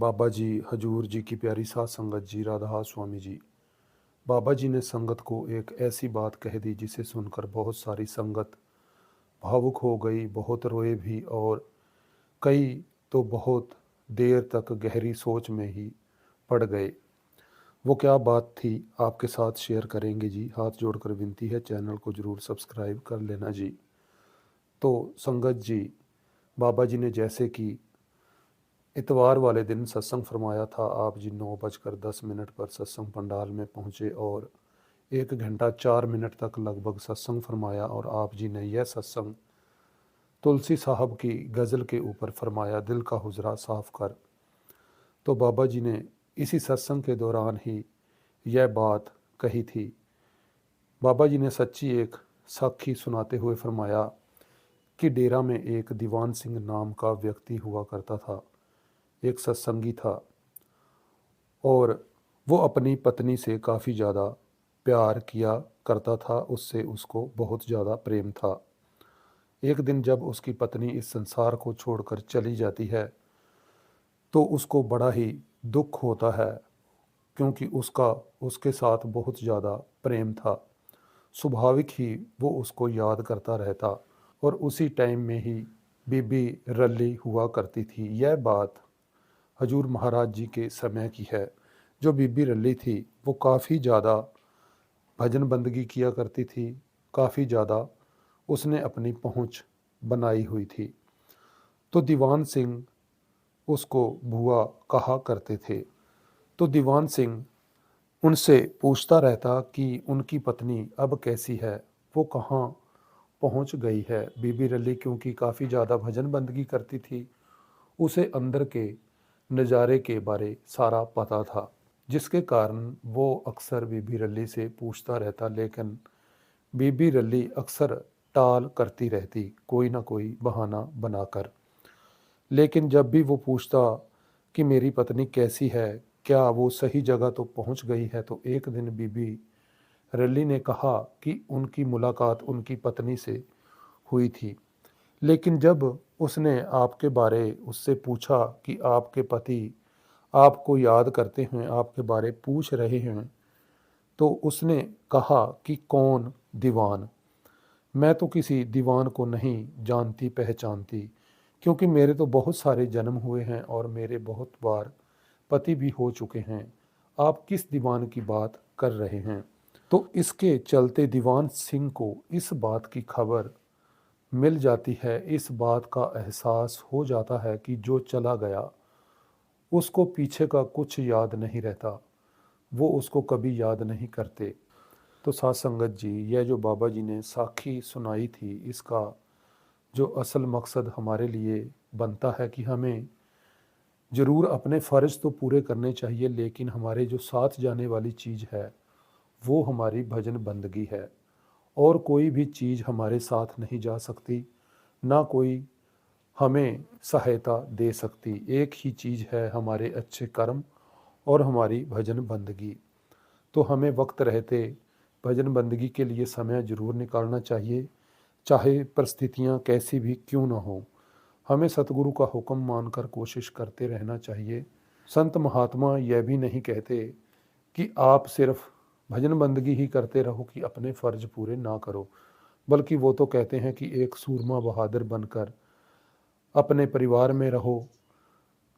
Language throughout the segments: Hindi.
बाबा जी, हजूर जी की प्यारी साध संगत जी, राधा स्वामी जी। बाबा जी ने संगत को एक ऐसी बात कह दी जिसे सुनकर बहुत सारी संगत भावुक हो गई, बहुत रोए भी और कई तो बहुत देर तक गहरी सोच में ही पड़ गए। वो क्या बात थी आपके साथ शेयर करेंगे जी। हाथ जोड़कर विनती है, चैनल को ज़रूर सब्सक्राइब कर लेना जी। तो संगत जी, बाबा जी ने जैसे कि इतवार वाले दिन सत्संग फरमाया था, आप जी 9:10 पर सत्संग पंडाल में पहुँचे और 1 घंटा 4 मिनट तक लगभग सत्संग फरमाया और आप जी ने यह सत्संग तुलसी साहब की गज़ल के ऊपर फरमाया, दिल का हुजरा साफ कर। तो बाबा जी ने इसी सत्संग के दौरान ही यह बात कही थी। बाबा जी ने सच्ची एक साखी सुनाते हुए फरमाया कि डेरा में एक दीवान सिंह नाम का व्यक्ति हुआ करता था, एक सत्संगी था और वो अपनी पत्नी से काफ़ी ज़्यादा प्यार किया करता था, उससे उसको बहुत ज़्यादा प्रेम था। एक दिन जब उसकी पत्नी इस संसार को छोड़कर चली जाती है तो उसको बड़ा ही दुख होता है, क्योंकि उसका उसके साथ बहुत ज़्यादा प्रेम था। स्वाभाविक ही वो उसको याद करता रहता और उसी टाइम में ही बीबी रली हुआ करती थी। यह बात हजूर महाराज जी के समय की है। जो बीबी रली थी वो काफ़ी ज़्यादा भजन बंदगी किया करती थी, काफ़ी ज़्यादा उसने अपनी पहुँच बनाई हुई थी। तो दीवान सिंह उसको भूआ कहा करते थे। तो दीवान सिंह उनसे पूछता रहता कि उनकी पत्नी अब कैसी है, वो कहाँ पहुँच गई है। बीबी रली क्योंकि काफ़ी ज़्यादा भजन बंदगी करती थी, उसे अंदर के नज़ारे के बारे सारा पता था, जिसके कारण वो अक्सर बीबी रली से पूछता रहता, लेकिन बीबी रली अक्सर टाल करती रहती, कोई ना कोई बहाना बनाकर। लेकिन जब भी वो पूछता कि मेरी पत्नी कैसी है, क्या वो सही जगह तो पहुंच गई है, तो एक दिन बीबी रली ने कहा कि उनकी मुलाकात उनकी पत्नी से हुई थी। लेकिन जब उसने आपके बारे उससे पूछा कि आपके पति आपको याद करते हैं, आपके बारे पूछ रहे हैं, तो उसने कहा कि कौन दीवान? मैं तो किसी दीवान को नहीं जानती पहचानती, क्योंकि मेरे तो बहुत सारे जन्म हुए हैं और मेरे बहुत बार पति भी हो चुके हैं। आप किस दीवान की बात कर रहे हैं? तो इसके चलते दीवान सिंह को इस बात की खबर मिल जाती है, इस बात का एहसास हो जाता है कि जो चला गया उसको पीछे का कुछ याद नहीं रहता, वो उसको कभी याद नहीं करते। तो साथ संगत जी, यह जो बाबा जी ने साखी सुनाई थी, इसका जो असल मकसद हमारे लिए बनता है कि हमें ज़रूर अपने फ़र्ज़ तो पूरे करने चाहिए, लेकिन हमारे जो साथ जाने वाली चीज़ है वो हमारी भजन बंदगी है। और कोई भी चीज़ हमारे साथ नहीं जा सकती, ना कोई हमें सहायता दे सकती। एक ही चीज़ है, हमारे अच्छे कर्म और हमारी भजन बंदगी। तो हमें वक्त रहते भजन बंदगी के लिए समय ज़रूर निकालना चाहिए, चाहे परिस्थितियाँ कैसी भी क्यों ना हो। हमें सतगुरु का हुक्म मानकर कोशिश करते रहना चाहिए। संत महात्मा यह भी नहीं कहते कि आप सिर्फ भजन बंदगी ही करते रहो, कि अपने फ़र्ज पूरे ना करो, बल्कि वो तो कहते हैं कि एक सूरमा बहादुर बनकर अपने परिवार में रहो,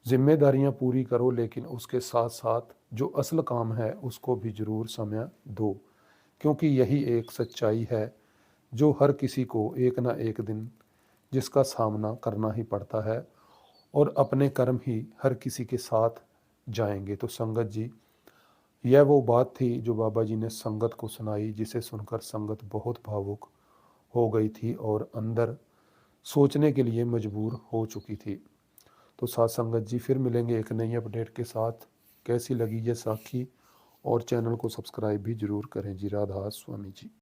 जिम्मेदारियां पूरी करो, लेकिन उसके साथ साथ जो असल काम है उसको भी ज़रूर समय दो, क्योंकि यही एक सच्चाई है जो हर किसी को एक ना एक दिन जिसका सामना करना ही पड़ता है, और अपने कर्म ही हर किसी के साथ जाएंगे। तो संगत जी, यह वो बात थी जो बाबा जी ने संगत को सुनाई, जिसे सुनकर संगत बहुत भावुक हो गई थी और अंदर सोचने के लिए मजबूर हो चुकी थी। तो साथ संगत जी, फिर मिलेंगे एक नई अपडेट के साथ। कैसी लगी ये साखी, और चैनल को सब्सक्राइब भी ज़रूर करें जी। राधा स्वामी जी।